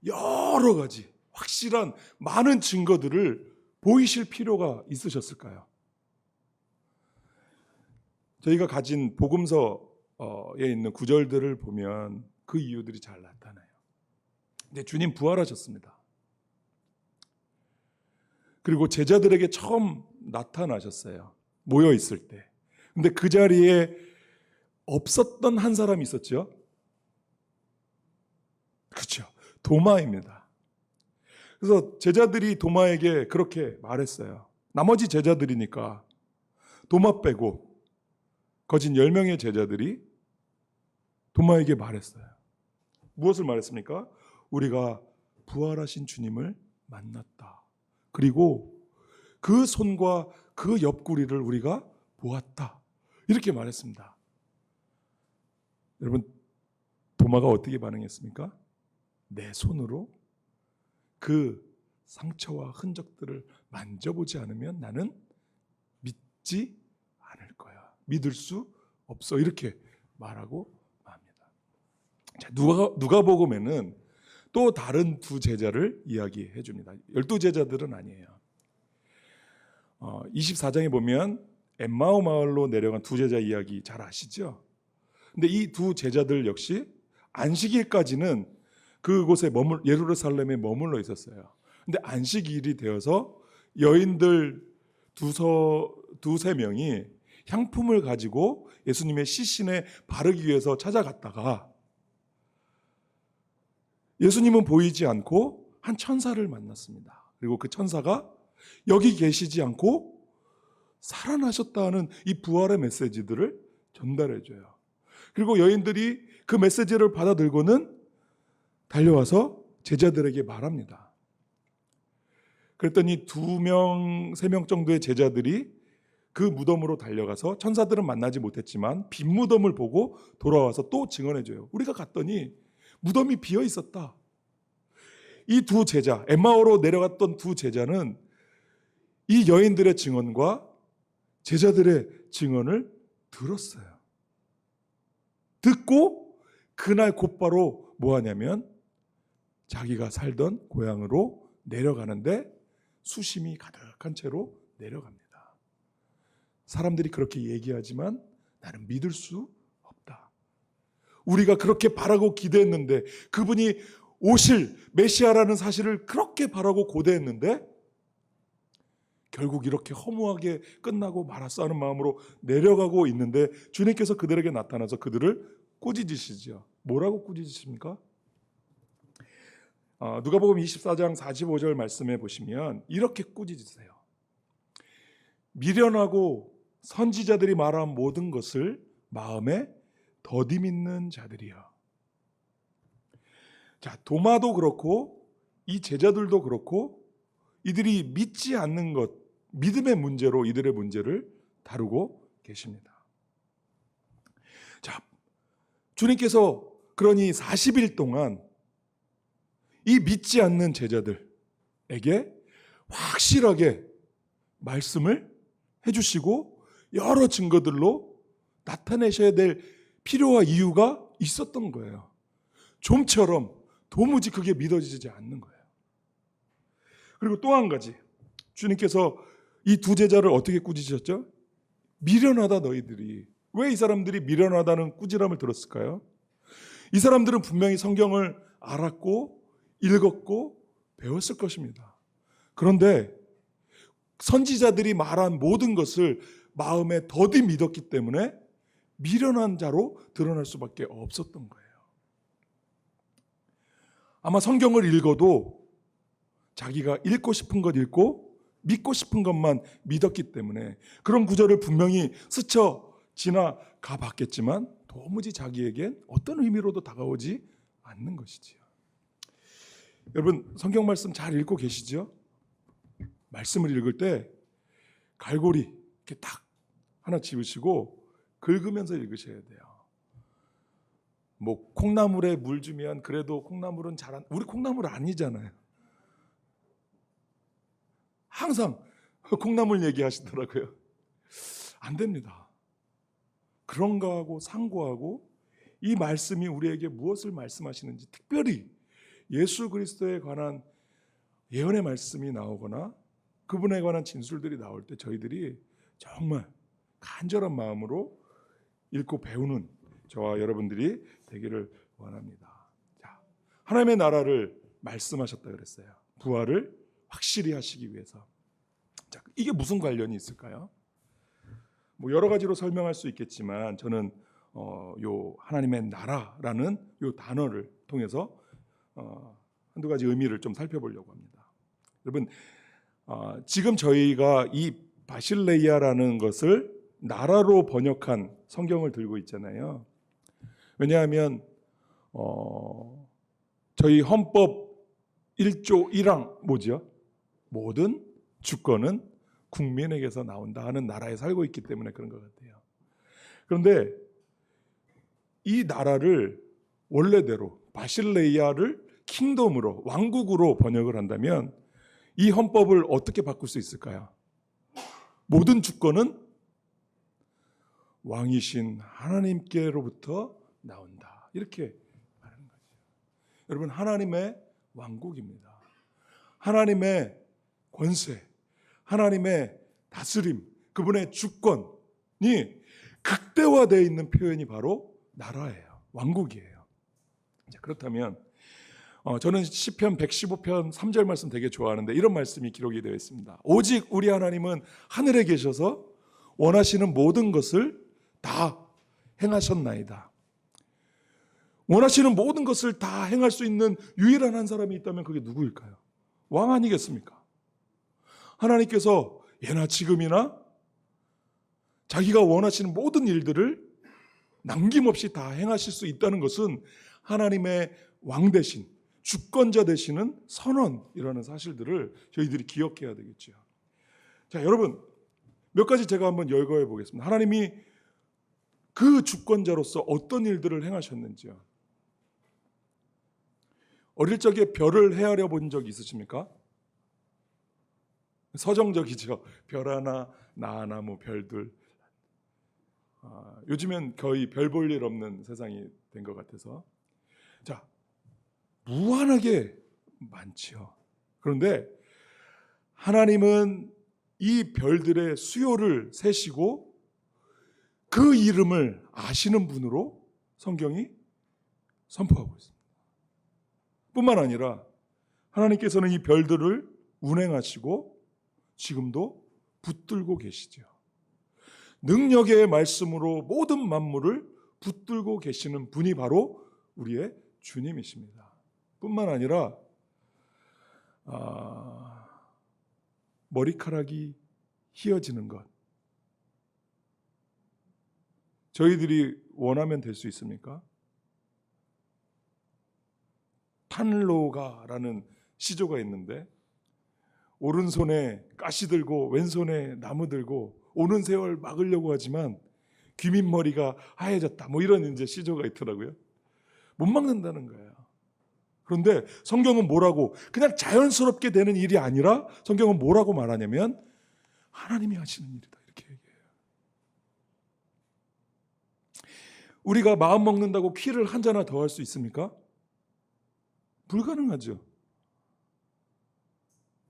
여러 가지 확실한 많은 증거들을 보이실 필요가 있으셨을까요? 저희가 가진 복음서에 있는 구절들을 보면 그 이유들이 잘 나타나요. 근데 주님 부활하셨습니다. 그리고 제자들에게 처음 나타나셨어요. 모여 있을 때. 근데 그 자리에 없었던 한 사람이 있었죠. 그렇죠. 도마입니다. 그래서 제자들이 도마에게 그렇게 말했어요. 나머지 제자들이니까 도마 빼고 거진 10명의 제자들이 도마에게 말했어요. 무엇을 말했습니까? 우리가 부활하신 주님을 만났다. 그리고 그 손과 그 옆구리를 우리가 보았다. 이렇게 말했습니다. 여러분, 도마가 어떻게 반응했습니까? 내 손으로 그 상처와 흔적들을 만져보지 않으면 나는 믿지 않을 거야. 믿을 수 없어. 이렇게 말하고 맙니다. 자, 누가복음에는 또 다른 두 제자를 이야기해 줍니다. 12제자들은 아니에요. 24장에 보면 엠마오 마을로 내려간 두 제자 이야기 잘 아시죠? 근데 이 두 제자들 역시 안식일까지는 그곳에 예루살렘에 머물러 있었어요. 근데 안식일이 되어서 여인들 두세 명이 향품을 가지고 예수님의 시신에 바르기 위해서 찾아갔다가 예수님은 보이지 않고 한 천사를 만났습니다. 그리고 그 천사가 여기 계시지 않고 살아나셨다는 이 부활의 메시지들을 전달해 줘요. 그리고 여인들이 그 메시지를 받아들고는 달려와서 제자들에게 말합니다. 그랬더니 2명, 3명 정도의 제자들이 그 무덤으로 달려가서 천사들은 만나지 못했지만 빈 무덤을 보고 돌아와서 또 증언해 줘요. 우리가 갔더니 무덤이 비어 있었다. 이 두 제자, 엠마오로 내려갔던 두 제자는 이 여인들의 증언과 제자들의 증언을 들었어요. 듣고 그날 곧바로 뭐 하냐면 자기가 살던 고향으로 내려가는데 수심이 가득한 채로 내려갑니다. 사람들이 그렇게 얘기하지만 나는 믿을 수 없다. 우리가 그렇게 바라고 기대했는데, 그분이 오실 메시아라는 사실을 그렇게 바라고 고대했는데 결국 이렇게 허무하게 끝나고 말았어 하는 마음으로 내려가고 있는데 주님께서 그들에게 나타나서 그들을 꾸짖으시죠. 뭐라고 꾸짖으십니까? 누가복음 24장 45절 말씀에 보시면 이렇게 꾸짖으세요. 미련하고 선지자들이 말한 모든 것을 마음에 더디 믿는 자들이여. 자, 도마도 그렇고 이 제자들도 그렇고 이들이 믿지 않는 것, 믿음의 문제로 이들의 문제를 다루고 계십니다. 자, 주님께서 그러니 40일 동안 이 믿지 않는 제자들에게 확실하게 말씀을 해주시고 여러 증거들로 나타내셔야 될 필요와 이유가 있었던 거예요. 좀처럼 도무지 그게 믿어지지 않는 거예요. 그리고 또 한 가지, 주님께서 이 두 제자를 어떻게 꾸짖으셨죠? 미련하다 너희들이. 왜 이 사람들이 미련하다는 꾸지람을 들었을까요? 이 사람들은 분명히 성경을 알았고 읽었고 배웠을 것입니다. 그런데 선지자들이 말한 모든 것을 마음에 더디 믿었기 때문에 미련한 자로 드러날 수밖에 없었던 거예요. 아마 성경을 읽어도 자기가 읽고 싶은 것 읽고 믿고 싶은 것만 믿었기 때문에 그런 구절을 분명히 스쳐 지나갔을 가봤겠지만 도무지 자기에겐 어떤 의미로도 다가오지 않는 것이지요. 여러분 성경 말씀 잘 읽고 계시죠? 말씀을 읽을 때 갈고리 이렇게 딱 하나 집으시고 긁으면서 읽으셔야 돼요. 뭐 콩나물에 물 주면 그래도 콩나물은 우리 콩나물 아니잖아요. 항상 콩나물 얘기하시더라고요. 안 됩니다. 그런 거하고 상고하고 이 말씀이 우리에게 무엇을 말씀하시는지, 특별히 예수 그리스도에 관한 예언의 말씀이 나오거나 그분에 관한 진술들이 나올 때 저희들이 정말 간절한 마음으로 읽고 배우는 저와 여러분들이 되기를 원합니다. 자, 하나님의 나라를 말씀하셨다 그랬어요. 부활을 확실히 하시기 위해서. 자, 이게 무슨 관련이 있을까요? 뭐 여러 가지로 설명할 수 있겠지만 저는 요 하나님의 나라라는 요 단어를 통해서 한두 가지 의미를 좀 살펴보려고 합니다. 여러분 지금 저희가 이 바실레이아라는 것을 나라로 번역한 성경을 들고 있잖아요. 왜냐하면 저희 헌법 1조 1항 뭐죠? 모든 주권은 국민에게서 나온다 하는 나라에 살고 있기 때문에 그런 것 같아요. 그런데 이 나라를 원래대로 바실레이아를 킹덤으로, 왕국으로 번역을 한다면 이 헌법을 어떻게 바꿀 수 있을까요? 모든 주권은 왕이신 하나님께로부터 나온다. 이렇게 말하는 거죠. 여러분 하나님의 왕국입니다. 하나님의 권세, 하나님의 다스림, 그분의 주권이 극대화되어 있는 표현이 바로 나라예요. 왕국이에요. 자, 그렇다면 저는 시편 115편 3절 말씀 되게 좋아하는데 이런 말씀이 기록이 되어 있습니다. 오직 우리 하나님은 하늘에 계셔서 원하시는 모든 것을 다 행하셨나이다. 원하시는 모든 것을 다 행할 수 있는 유일한 한 사람이 있다면 그게 누구일까요? 왕 아니겠습니까? 하나님께서 예나 지금이나 자기가 원하시는 모든 일들을 남김없이 다 행하실 수 있다는 것은 하나님의 왕 대신 주권자 되시는 선언이라는 사실들을 저희들이 기억해야 되겠죠. 자, 여러분 몇 가지 제가 한번 열거해 보겠습니다. 하나님이 그 주권자로서 어떤 일들을 행하셨는지요. 어릴 적에 별을 헤아려 본 적 있으십니까? 서정적이죠. 별 하나, 나 하나, 뭐 별들. 요즘엔 거의 별 볼 일 없는 세상이 된 것 같아서. 자, 무한하게 많지요. 그런데 하나님은 이 별들의 수요를 세시고 그 이름을 아시는 분으로 성경이 선포하고 있습니다. 뿐만 아니라 하나님께서는 이 별들을 운행하시고 지금도 붙들고 계시죠. 능력의 말씀으로 모든 만물을 붙들고 계시는 분이 바로 우리의 주님이십니다. 뿐만 아니라 머리카락이 휘어지는 것, 저희들이 원하면 될 수 있습니까? 탄로가라는 시조가 있는데 오른손에 가시 들고 왼손에 나무 들고 오는 세월 막으려고 하지만 귀밑머리가 하얘졌다 뭐 이런 이제 시조가 있더라고요. 못 막는다는 거예요. 그런데 성경은 뭐라고, 그냥 자연스럽게 되는 일이 아니라 성경은 뭐라고 말하냐면 하나님이 하시는 일이다 이렇게 얘기해요. 우리가 마음 먹는다고 키를 한 잔 더 할 수 있습니까? 불가능하죠.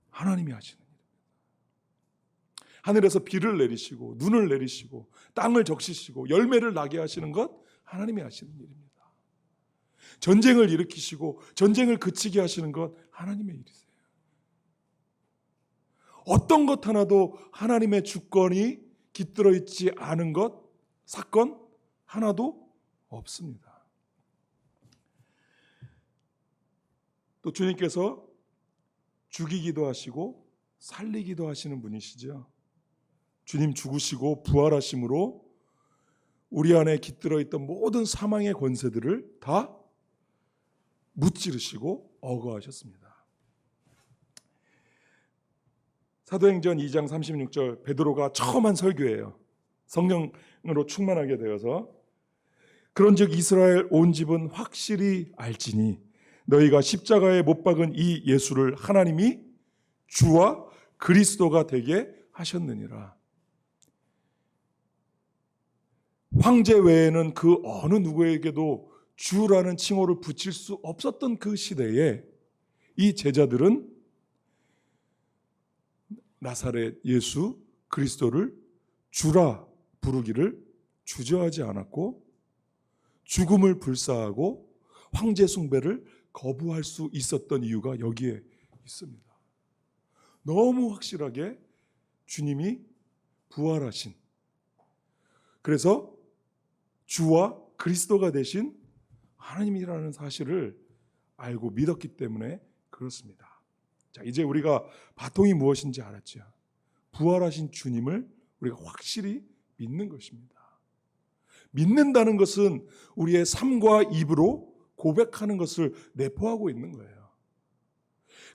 하나님이 하시는 일입니다. 하늘에서 비를 내리시고 눈을 내리시고 땅을 적시시고 열매를 나게 하시는 것 하나님이 하시는 일입니다. 전쟁을 일으키시고 전쟁을 그치게 하시는 것 하나님의 일이세요. 어떤 것 하나도 하나님의 주권이 깃들어 있지 않은 것, 사건 하나도 없습니다. 또 주님께서 죽이기도 하시고 살리기도 하시는 분이시죠. 주님 죽으시고 부활하심으로 우리 안에 깃들어 있던 모든 사망의 권세들을 다 무찌르시고 어거하셨습니다. 사도행전 2장 36절 베드로가 처음 한 설교예요. 성령으로 충만하게 되어서 그런즉 이스라엘 온 집은 확실히 알지니 너희가 십자가에 못 박은 이 예수를 하나님이 주와 그리스도가 되게 하셨느니라. 황제 외에는 그 어느 누구에게도 주라는 칭호를 붙일 수 없었던 그 시대에 이 제자들은 나사렛 예수 그리스도를 주라 부르기를 주저하지 않았고 죽음을 불사하고 황제 숭배를 거부할 수 있었던 이유가 여기에 있습니다. 너무 확실하게 주님이 부활하신, 그래서 주와 그리스도가 되신 하나님이라는 사실을 알고 믿었기 때문에 그렇습니다. 자, 이제 우리가 바통이 무엇인지 알았죠. 부활하신 주님을 우리가 확실히 믿는 것입니다. 믿는다는 것은 우리의 삶과 입으로 고백하는 것을 내포하고 있는 거예요.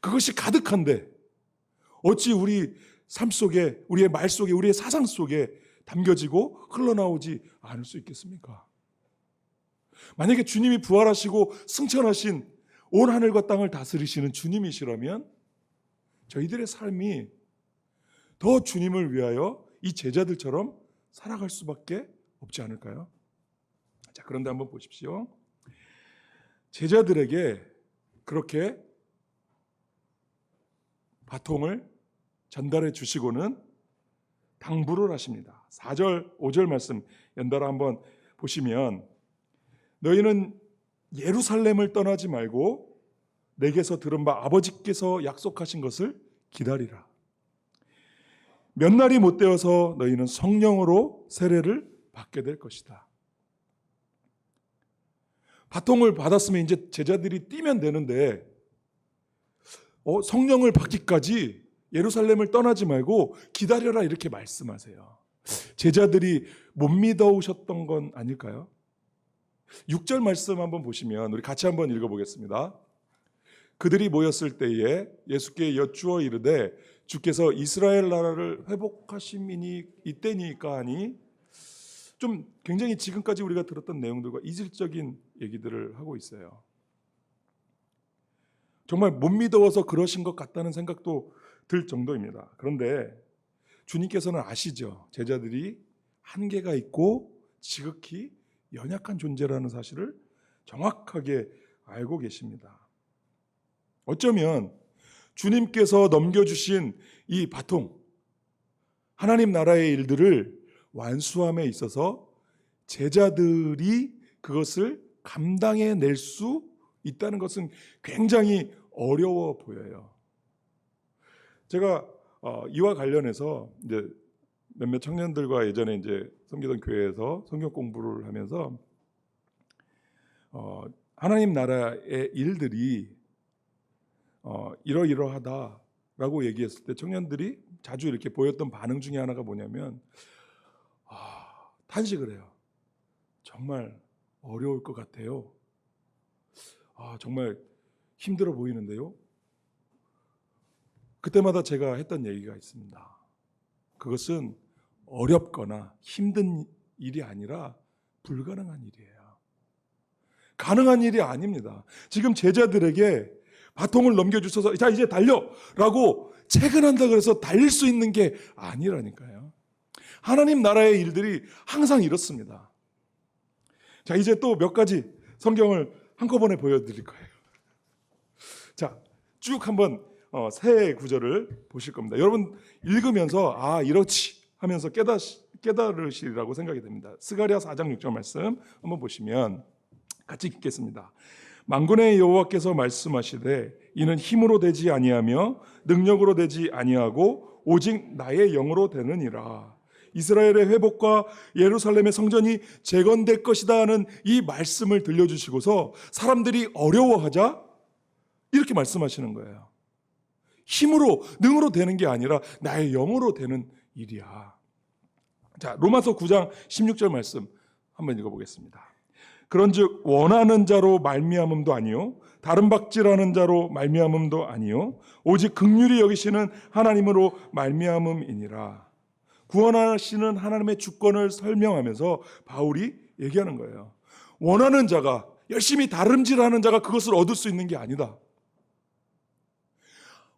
그것이 가득한데 어찌 우리 삶 속에, 우리의 말 속에, 우리의 사상 속에 담겨지고 흘러나오지 않을 수 있겠습니까? 만약에 주님이 부활하시고 승천하신 온 하늘과 땅을 다스리시는 주님이시라면 저희들의 삶이 더 주님을 위하여 이 제자들처럼 살아갈 수밖에 없지 않을까요? 자, 그런데 한번 보십시오. 제자들에게 그렇게 바통을 전달해 주시고는 당부를 하십니다. 4절, 5절 말씀 연달아 한번 보시면 너희는 예루살렘을 떠나지 말고 내게서 들은 바 아버지께서 약속하신 것을 기다리라. 몇 날이 못 되어서 너희는 성령으로 세례를 받게 될 것이다. 바통을 받았으면 이제 제자들이 뛰면 되는데 성령을 받기까지 예루살렘을 떠나지 말고 기다려라 이렇게 말씀하세요. 제자들이 못 믿어오셨던 건 아닐까요? 6절 말씀 한번 보시면 우리 같이 한번 읽어보겠습니다. 그들이 모였을 때에 예수께 여쭈어 이르되 주께서 이스라엘 나라를 회복하심이니 이때니까 하니, 좀 굉장히 지금까지 우리가 들었던 내용들과 이질적인 얘기들을 하고 있어요. 정말 못 믿어서 그러신 것 같다는 생각도 들 정도입니다. 그런데 주님께서는 아시죠. 제자들이 한계가 있고 지극히 연약한 존재라는 사실을 정확하게 알고 계십니다. 어쩌면 주님께서 넘겨주신 이 바통, 하나님 나라의 일들을 완수함에 있어서 제자들이 그것을 감당해낼 수 있다는 것은 굉장히 어려워 보여요. 제가 이와 관련해서 이제 몇몇 청년들과 예전에 이제 섬기던 교회에서 성경 공부를 하면서 하나님 나라의 일들이 이러이러하다라고 얘기했을 때 청년들이 자주 이렇게 보였던 반응 중에 하나가 뭐냐면 탄식을 해요. 정말 어려울 것 같아요. 정말 힘들어 보이는데요. 그때마다 제가 했던 얘기가 있습니다. 그것은 어렵거나 힘든 일이 아니라 불가능한 일이에요. 가능한 일이 아닙니다. 지금 제자들에게 바통을 넘겨주셔서 자 이제 달려라고 채근한다 그래서 달릴 수 있는 게 아니라니까요. 하나님 나라의 일들이 항상 이렇습니다. 자 이제 또 몇 가지 성경을 한꺼번에 보여드릴 거예요. 자 쭉 한번 새 구절을 보실 겁니다. 여러분 읽으면서 이렇지 하면서 깨달으시리라고 생각이 됩니다. 스가랴 4장 6절 말씀 한번 보시면 같이 읽겠습니다. 만군의 여호와께서 말씀하시되 이는 힘으로 되지 아니하며 능력으로 되지 아니하고 오직 나의 영으로 되느니라. 이스라엘의 회복과 예루살렘의 성전이 재건될 것이다 하는 이 말씀을 들려주시고서 사람들이 어려워하자 이렇게 말씀하시는 거예요. 힘으로 능으로 되는 게 아니라 나의 영으로 되는 일이야. 자, 로마서 9장 16절 말씀 한번 읽어보겠습니다. 그런즉 원하는 자로 말미암음도 아니요 다른 박질하는 자로 말미암음도 아니요 오직 긍휼히 여기시는 하나님으로 말미암음이니라. 구원하시는 하나님의 주권을 설명하면서 바울이 얘기하는 거예요. 원하는 자가, 열심히 다름질하는 자가 그것을 얻을 수 있는 게 아니다.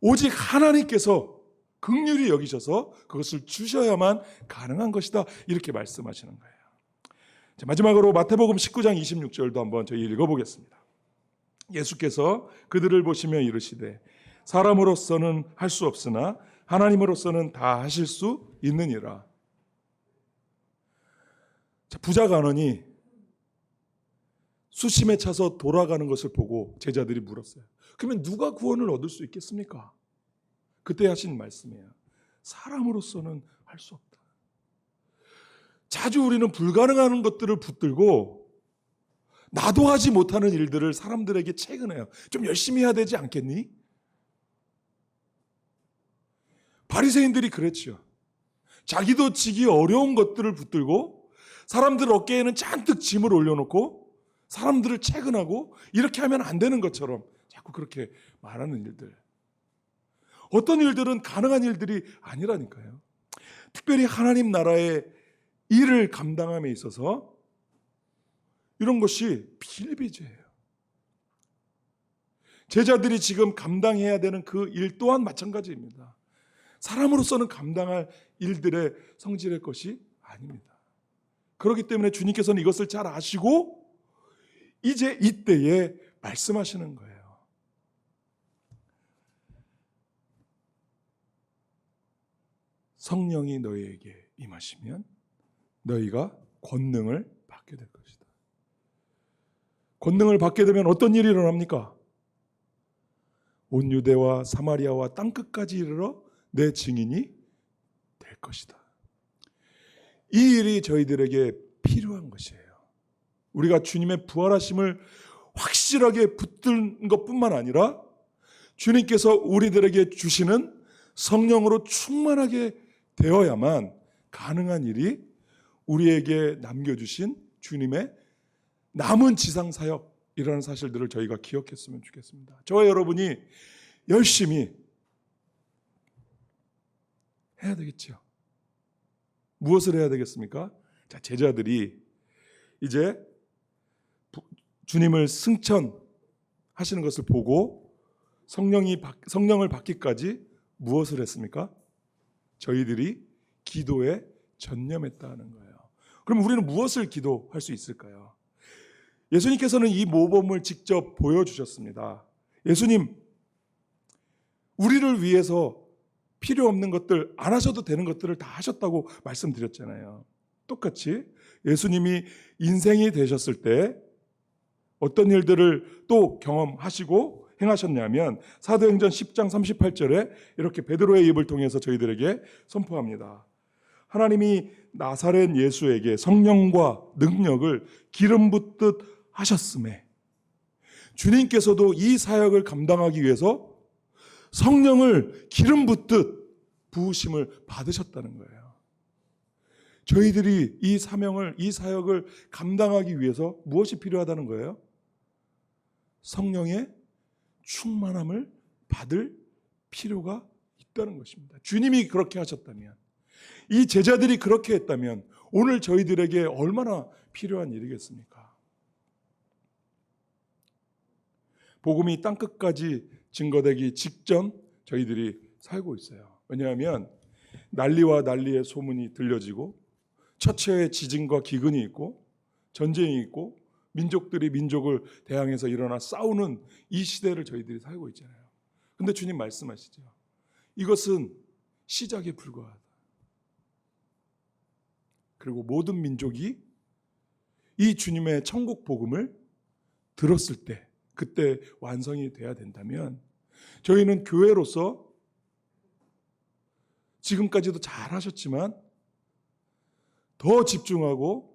오직 하나님께서 긍휼히 여기셔서 그것을 주셔야만 가능한 것이다. 이렇게 말씀하시는 거예요. 자, 마지막으로 마태복음 19장 26절도 한번 저희 읽어보겠습니다. 예수께서 그들을 보시며 이르시되 사람으로서는 할 수 없으나 하나님으로서는 다 하실 수 있느니라. 자, 부자 간원이 수심에 차서 돌아가는 것을 보고 제자들이 물었어요. 그러면 누가 구원을 얻을 수 있겠습니까? 그때 하신 말씀이에요. 사람으로서는 할 수 없다. 자주 우리는 불가능한 것들을 붙들고 나도 하지 못하는 일들을 사람들에게 채근해요. 좀 열심히 해야 되지 않겠니? 바리새인들이 그랬죠. 자기도 지기 어려운 것들을 붙들고 사람들 어깨에는 잔뜩 짐을 올려놓고 사람들을 채근하고 이렇게 하면 안 되는 것처럼 자꾸 그렇게 말하는 일들. 어떤 일들은 가능한 일들이 아니라니까요. 특별히 하나님 나라의 일을 감당함에 있어서 이런 것이 비일비재해요. 제자들이 지금 감당해야 되는 그 일 또한 마찬가지입니다. 사람으로서는 감당할 일들의 성질의 것이 아닙니다. 그렇기 때문에 주님께서는 이것을 잘 아시고 이제 이때에 말씀하시는 거예요. 성령이 너희에게 임하시면 너희가 권능을 받게 될 것이다. 권능을 받게 되면 어떤 일이 일어납니까? 온 유대와 사마리아와 땅끝까지 이르러 내 증인이 될 것이다. 이 일이 저희들에게 필요한 것이에요. 우리가 주님의 부활하심을 확실하게 붙든 것뿐만 아니라 주님께서 우리들에게 주시는 성령으로 충만하게 되어야만 가능한 일이 우리에게 남겨주신 주님의 남은 지상사역이라는 사실들을 저희가 기억했으면 좋겠습니다. 저와 여러분이 열심히 해야 되겠죠. 무엇을 해야 되겠습니까? 자, 제자들이 이제 주님을 승천하시는 것을 보고 성령을 받기까지 무엇을 했습니까? 저희들이 기도에 전념했다는 거예요. 그럼 우리는 무엇을 기도할 수 있을까요? 예수님께서는 이 모범을 직접 보여주셨습니다. 예수님, 우리를 위해서 필요 없는 것들, 안 하셔도 되는 것들을 다 하셨다고 말씀드렸잖아요. 똑같이 예수님이 인생이 되셨을 때 어떤 일들을 또 경험하시고 행하셨냐면 사도행전 10장 38절에 이렇게 베드로의 입을 통해서 저희들에게 선포합니다. 하나님이 나사렛 예수에게 성령과 능력을 기름 붓듯 하셨음에 주님께서도 이 사역을 감당하기 위해서 성령을 기름 붓듯 부으심을 받으셨다는 거예요. 저희들이 이 사명을, 이 사역을 감당하기 위해서 무엇이 필요하다는 거예요? 성령의 충만함을 받을 필요가 있다는 것입니다. 주님이 그렇게 하셨다면, 이 제자들이 그렇게 했다면 오늘 저희들에게 얼마나 필요한 일이겠습니까? 복음이 땅끝까지 증거되기 직전 저희들이 살고 있어요. 왜냐하면 난리와 난리의 소문이 들려지고 처처의 지진과 기근이 있고 전쟁이 있고 민족들이 민족을 대항해서 일어나 싸우는 이 시대를 저희들이 살고 있잖아요. 근데 주님 말씀하시죠. 이것은 시작에 불과하다. 그리고 모든 민족이 이 주님의 천국 복음을 들었을 때 그때 완성이 돼야 된다면 저희는 교회로서 지금까지도 잘 하셨지만 더 집중하고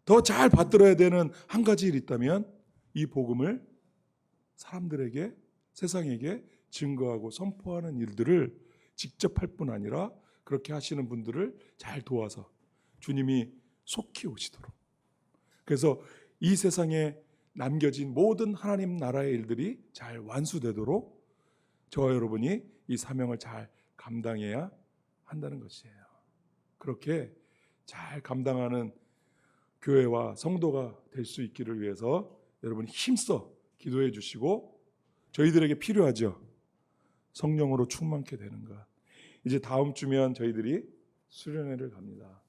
더 잘 받들어야 되는 한 가지 일이 있다면 이 복음을 사람들에게, 세상에게 증거하고 선포하는 일들을 직접 할 뿐 아니라 그렇게 하시는 분들을 잘 도와서 주님이 속히 오시도록 그래서 이 세상에 남겨진 모든 하나님 나라의 일들이 잘 완수되도록 저와 여러분이 이 사명을 잘 감당해야 한다는 것이에요. 그렇게 잘 감당하는 교회와 성도가 될 수 있기를 위해서 여러분이 힘써 기도해 주시고, 저희들에게 필요하죠. 성령으로 충만케 되는 것. 이제 다음 주면 저희들이 수련회를 갑니다.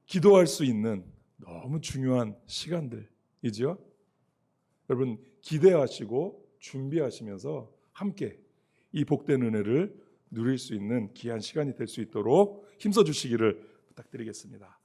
기도할 수 있는 너무 중요한 시간들이죠. 여러분 기대하시고 준비하시면서 함께 이 복된 은혜를 누릴 수 있는 귀한 시간이 될 수 있도록 힘써 주시기를 부탁드리겠습니다.